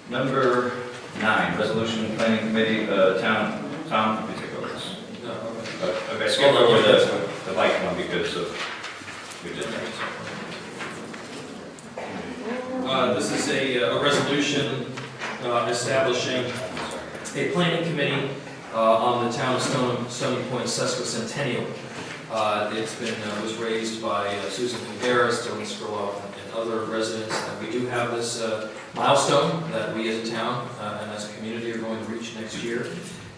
Number 9, resolution planning committee, Tom, you take over this. No, okay. Okay, skip over the bike one because we did that. This is a resolution establishing a planning committee on the town of Stony Point sesquicentennial. Was raised by Susan Figueres, Dylan Skurloff, and other residents. And we do have this milestone that we as a town and as a community are going to reach next year.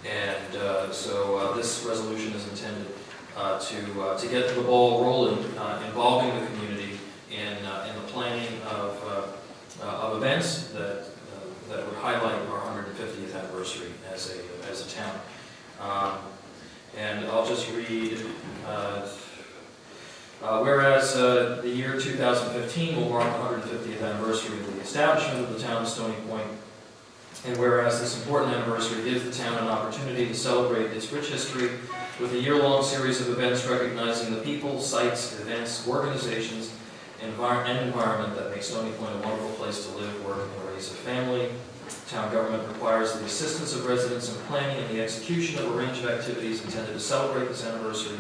And so this resolution is intended to get the ball rolling, involving the community in the planning of events that would highlight our 150th anniversary as a town. And I'll just read, whereas the year 2015 will mark the 150th anniversary of the establishment of the town of Stony Point, and whereas this important anniversary gives the town an opportunity to celebrate its rich history with a year-long series of events recognizing the people, sites, events, organizations, and environment that make Stony Point a wonderful place to live, work, and raise a family. Town government requires the assistance of residents in planning and the execution of a range of activities intended to celebrate this anniversary.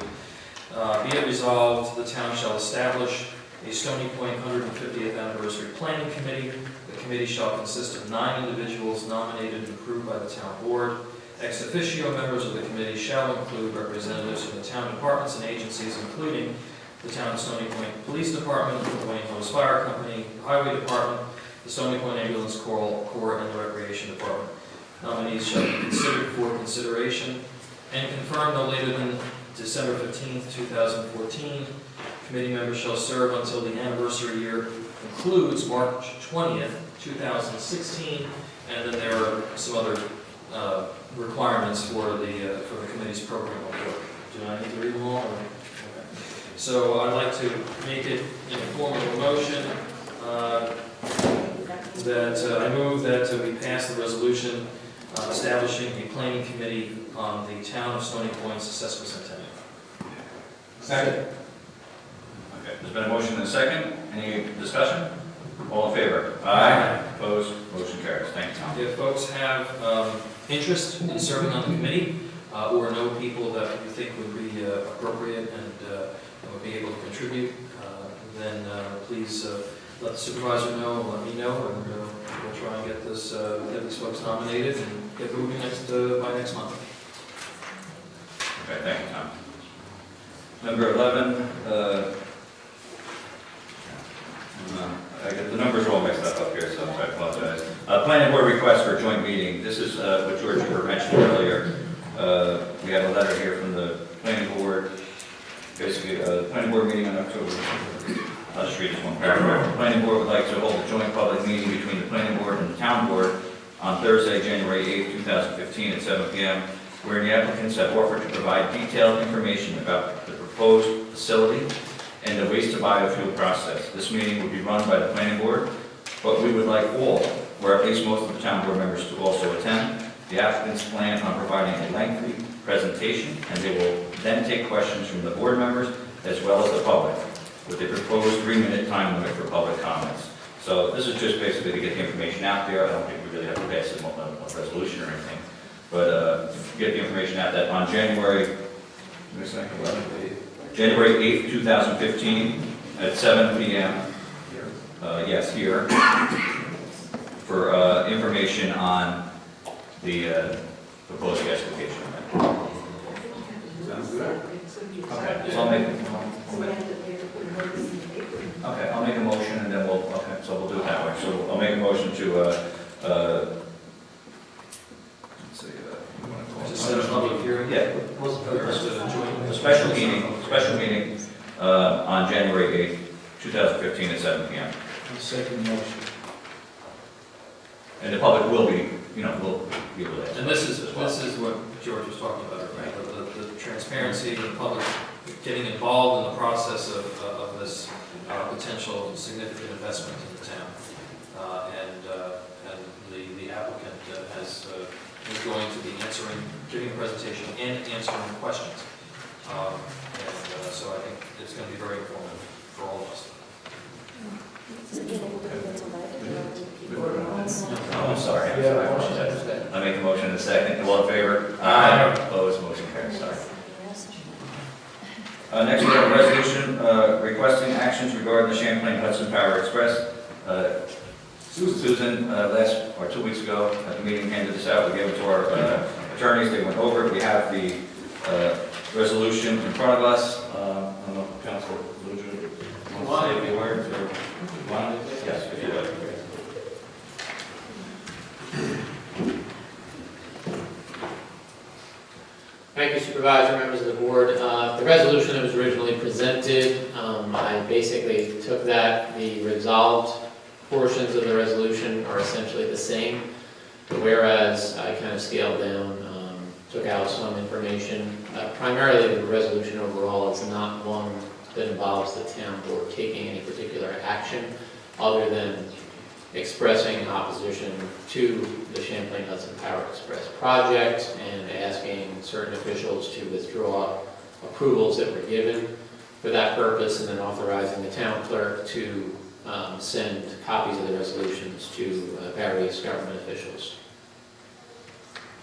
Be it resolved, the town shall establish a Stony Point 150th Anniversary Planning Committee. The committee shall consist of 9 individuals nominated and approved by the town board. Ex officio members of the committee shall include representatives from the town departments and agencies, including the town of Stony Point Police Department, the Wayne Hose Fire Company, the Highway Department, the Stony Point Ambulance Corps, and the Recreation Department. Nominees shall be considered for consideration and confirmed no later than December 15th, 2014. Committee members shall serve until the anniversary year concludes March 20th, 2016, and then there are some other requirements for the committee's program of work. Do I need to read them all? Okay. So I'd like to make it in the form of a motion that I move that we pass the resolution establishing a planning committee on the town of Stony Point's sesquicentennial. Second. Okay, there's been a motion and a second. Any discussion? All in favor? Aye. Opposed? Motion carries. Thank you, Tom. If folks have interest in serving on the committee or know people that you think would be appropriate and would be able to contribute, then please let the supervisor know, let me know, and we'll try and get these folks nominated and get moving by next month. Okay, thank you, Tom. Number 11, I get the numbers are all mixed up here, so I apologize. Planning board request for a joint meeting. This is what George mentioned earlier. We have a letter here from the planning board. Basically, the planning board meeting on October. I'll just read this one paragraph. The planning board would like to hold a joint public meeting between the planning board and the town board on Thursday, January 8, 2015 at 7 p.m., where the applicants have offered to provide detailed information about the proposed facility and the waste to biofuel process. This meeting will be run by the planning board, but we would like all, or at least most of the town board members, to also attend. The applicants plan on providing a lengthy presentation, and they will then take questions from the board members as well as the public, with a proposed 3-minute time limit for public comments. So this is just basically to get the information out there. I don't think we really have to pass a resolution or anything, but get the information out that on January 8th, 2015 at 7 p.m. Yes, here, for information on the proposed gas location. Sounds good. Okay, so I'll make a motion and then we'll do it that way. So I'll make a motion to let's see, Just set a public hearing. yeah, a special meeting on January 8th, 2015 at 7 p.m. Second motion. And the public will be, will be able to. And this is what George was talking about, right? The transparency, the public getting involved in the process of this potential significant investment in the town, and the applicant is going to be giving a presentation and answering questions, and so I think it's going to be very informative for all of us. Oh, I'm sorry. second. Yeah, Sorry, I motion. apologize. I make the motion in a second. All in favor? Aye. Opposed, motion carries. Sorry. Next, we have a resolution requesting actions regarding the Champlain Hudson Power Express. Susan, last, or 2 weeks ago, at the meeting, handed this out. We gave it to our attorneys. They went over it. We have the resolution in front of us. I don't know, Council, would you want to say a few words, or? Yes, if you would. Thank you, Supervisor, members of the board. The resolution that was originally presented, I basically took that. The resolved portions of the resolution are essentially the same. Whereas I kind of scaled down, took out some information. Primarily, the resolution overall is not one that involves the town board taking any particular action other than expressing opposition to the Champlain Hudson Power Express project and asking certain officials to withdraw approvals that were given for that purpose, and then authorizing the town clerk to send copies of the resolutions to various government officials.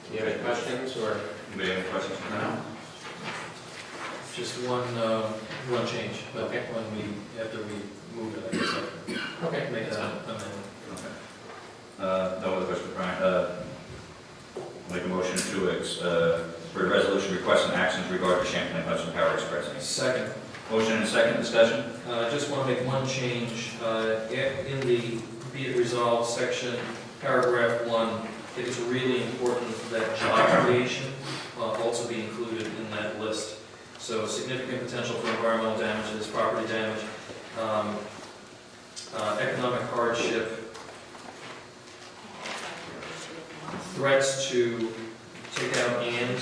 Do you have any questions, or? Anybody have any questions for now? Just one change, but Okay. after we move it, I guess I Okay, can make that's that fine. amendment. Okay. No other questions, Brian? Make a motion for a resolution requesting actions regarding the Champlain Hudson Power Express. Second. Motion and a second, discussion? I just want to make one change. In the be it resolved section, paragraph 1, it is really important that job creation also be included in that list. So significant potential for environmental damages, property damage, economic hardship, threats to, take out and,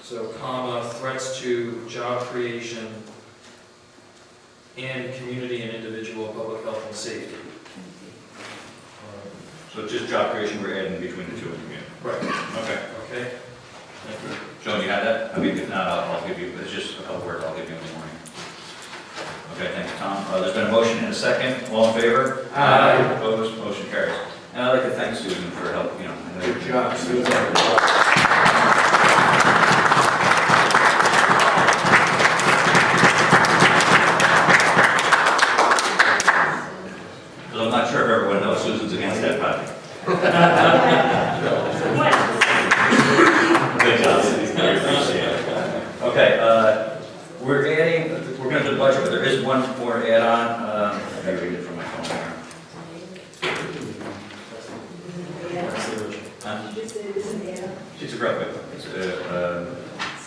so comma, threats to job creation, and community and individual public health and safety. So just job creation, we're adding between the two in the community. Right. Okay. Okay? Thank you. Joan, you have that? I mean, if not, I'll give you, it's just a couple words I'll give you in the morning. Okay, thank you, Tom. There's been a motion and a second. All in favor? Aye. Opposed? Motion carries. And I'd like to thank Susan for help, I know Good job, Susan. Because I'm not sure if everyone knows Susan's against that project. Good job, Susan. I appreciate it. Okay, we're going to do the budget, but there is one more add-on. Let me read it from my phone here. Huh? It's a real quick.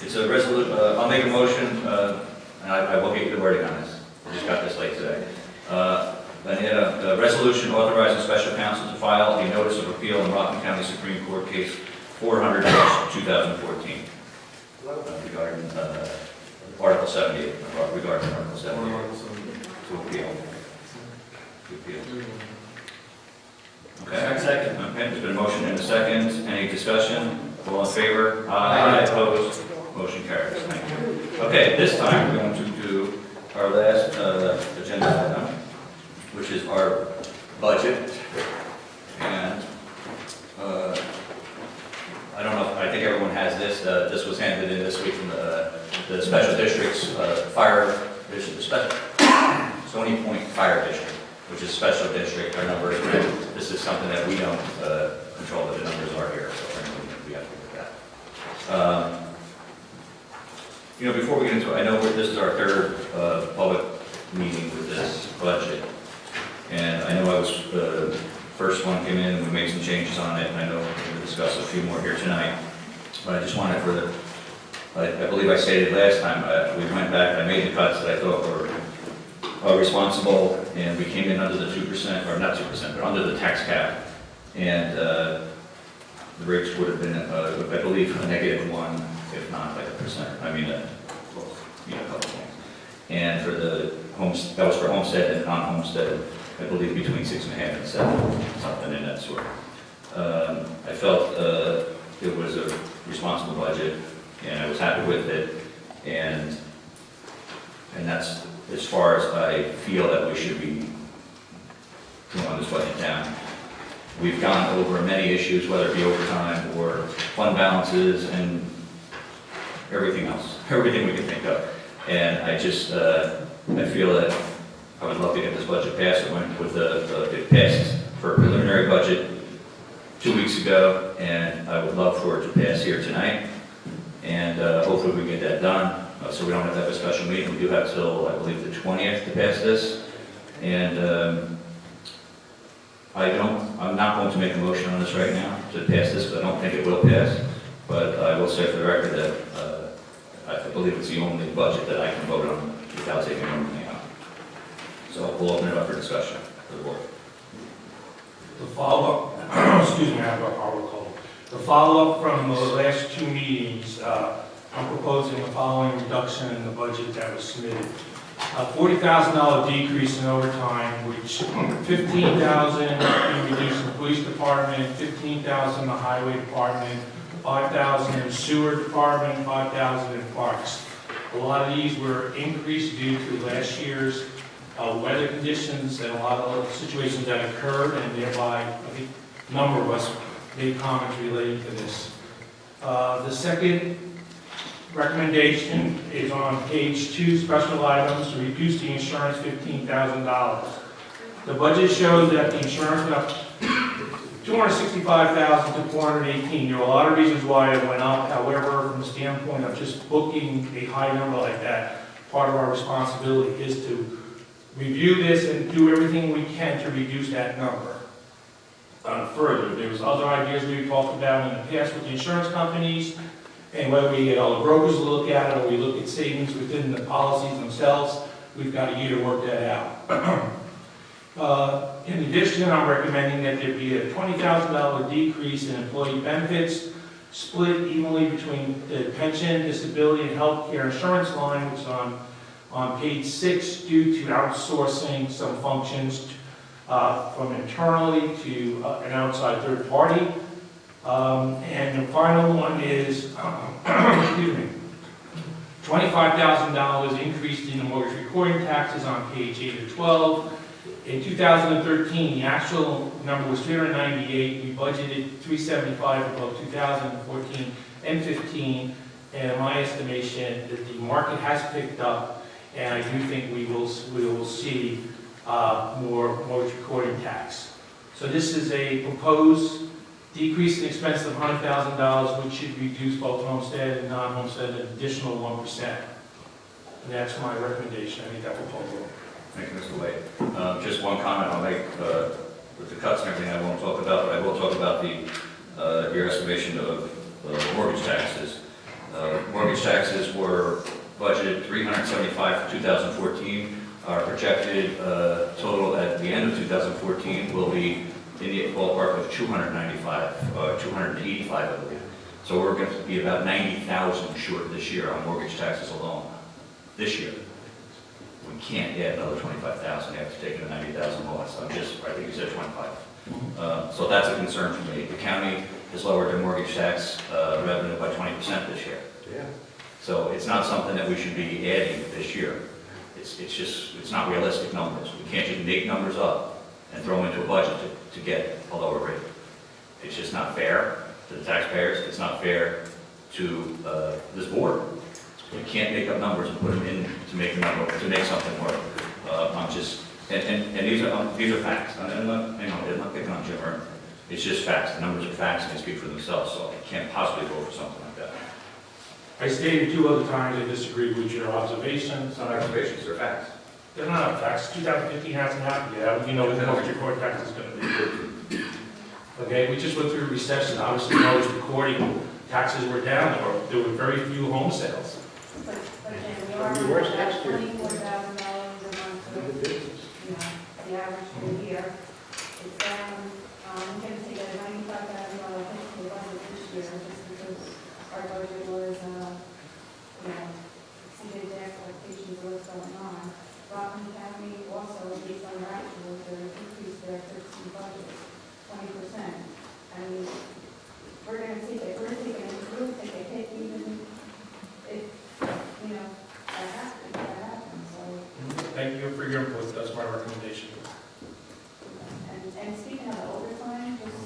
It's a resolution. I'll make a motion, and I will get you the wording on this. I just got this late today. A resolution authorizing special counsel to file a notice of appeal in Rockland County Supreme Court case 400-2014 regarding Article 78, regarding Article 78 to appeal. Okay. Second. Okay, there's been a motion and a second. Any discussion? All in favor? Aye. Opposed? Motion carries. Thank you. Okay, this time we're going to do our last agenda item, which is our budget. And I don't know, I think everyone has this. This was handed in this week from the special district's fire, Stony Point Fire District, which is a special district. Our numbers, this is something that we don't control, but the numbers are here, so we have to look at that. Before we get into it, I know this is our third public meeting with this budget. And I know I was, first one came in, and we made some changes on it, and I know we're going to discuss a few more here tonight. But I just wanted I believe I stated last time, we went back, I made the cuts that I thought were responsible, and we came in under the 2%, or not 2%, but under the tax cap. And the rates would have been, I believe, a -1, if not like 1%. I mean, a couple things. And for the homes, that was for homestead and non-homestead, I believe between 6.5 and 7, something in that sort. I felt it was a responsible budget, and I was happy with it, and that's as far as I feel that we should be on this budget down. we've gone over many issues, whether it be overtime or fund balances and everything else, everything we can think of. And I just, I feel that I would love to get this budget passed. It went with it passed for a preliminary budget 2 weeks ago, and I would love for it to pass here tonight. And hopefully we get that done, so we don't have to have a special meeting. We do have till, I believe, the 20th to pass this. And I'm not going to make a motion on this right now to pass this, but I don't think it will pass. But I will say for the record that I believe it's the only budget that I can vote on without taking anything out. So we'll open it up for discussion for the board. The follow-up, excuse me, I have a horrible cold. The follow-up from the last two meetings, I'm proposing the following reduction in the budget that was submitted. A $40,000 decrease in overtime, which $15,000 being reduced in the police department, $15,000 in the highway department, $5,000 in sewer department, $5,000 in parks. A lot of these were increased due to last year's weather conditions and a lot of situations that occurred, and thereby, I think, a number of us made comments relating to this. The second recommendation is on page 2, special items, to reduce the insurance $15,000. The budget shows that the insurance went up $265,000 to $418,000. There are a lot of reasons why it went up. However, from the standpoint of just booking a high number like that, part of our responsibility is to review this and do everything we can to reduce that number. Further, there was other ideas we talked about in the past with the insurance companies, and whether we get all the brokers to look at it or we look at savings within the policies themselves, we've got a year to work that out. In addition, I'm recommending that there be a $20,000 decrease in employee benefits, split evenly between the pension, disability, and health care insurance line, which is on page 6, due to outsourcing some functions from internally to an outside third party. And the final one is, excuse me, $25,000 increased in the mortgage recording taxes on page 8 of 12. In 2013, the actual number was 398. We budgeted 375 for both 2014 and 15. And in my estimation, that the market has picked up, and I do think we will see more mortgage recording tax. So this is a proposed decrease in expense of $100,000, which should reduce both homestead and non-homestead an additional 1%. And that's my recommendation. I think that will hold. Thank you, Mr. Wade. Just one comment I'll make with the cuts and everything I won't talk about, but I will talk about your estimation of mortgage taxes. Mortgage taxes were budgeted $375 for 2014. Our projected total at the end of 2014 will be in the ballpark of 285, I believe. So we're going to be about 90,000 short this year on mortgage taxes alone. This year. We can't add another 25,000 after taking the 90,000 loss. I think you said 25. So that's a concern for me. The county has lowered their mortgage tax revenue by 20% this year. Yeah. So it's not something that we should be adding this year. It's not realistic numbers. We can't just make numbers up and throw them into a budget to get a lower rate. It's just not fair to the taxpayers. It's not fair to this board. You can't make up numbers and put them in to make something work. And these are facts. I'm not picking on Jim or it's just facts. The numbers are facts and they speak for themselves. So I can't possibly vote for something like that. I stated 2 other times I disagree with your observations. It's not observations, they're facts. They're not facts. 2015 hasn't happened yet. You know what the mortgage recording tax is going to be. Okay, we just went through a recession. Obviously, mortgage recording taxes were down. There were very few home sales. But again, we are at $24,000 a month for, the average for the year. It's down, I'm going to say that $95,000 for the budget this year, just because our budget was, exceeded the expectations of what's going on. Rockland County also, based on their actuals, they're increased their 13 budgets, 20%. I mean, we're going to take a hit even if, that happens, so. Thank you for your input. That's my recommendation. And speaking of the overtime, just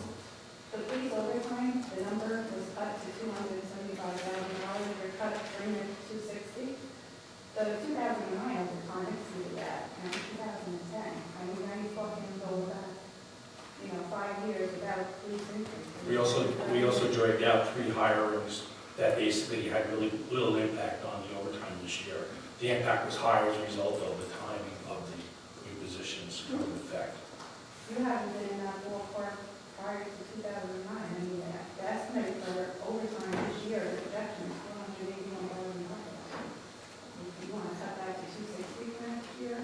like police increase. We also dragged out 3 hirings that basically had really little impact on the overtime this year. The impact was higher as a result of the timing of the new positions coming into effect. You haven't been in that ballpark prior to 2009. I mean, the estimate for overtime this year, the projection is $481 million. If you want to cut that to 260 for next year,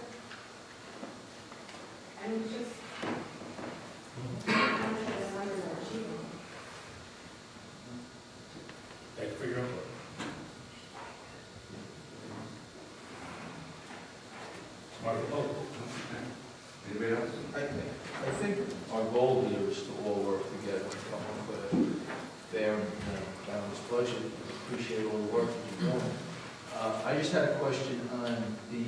and it's just, how much of the numbers are achievable? Thank you for your input. Mark, Anybody else? I think our goal here is to all work together and come up with a fair and balanced budget. Appreciate all the work that you're doing. I just had a question on the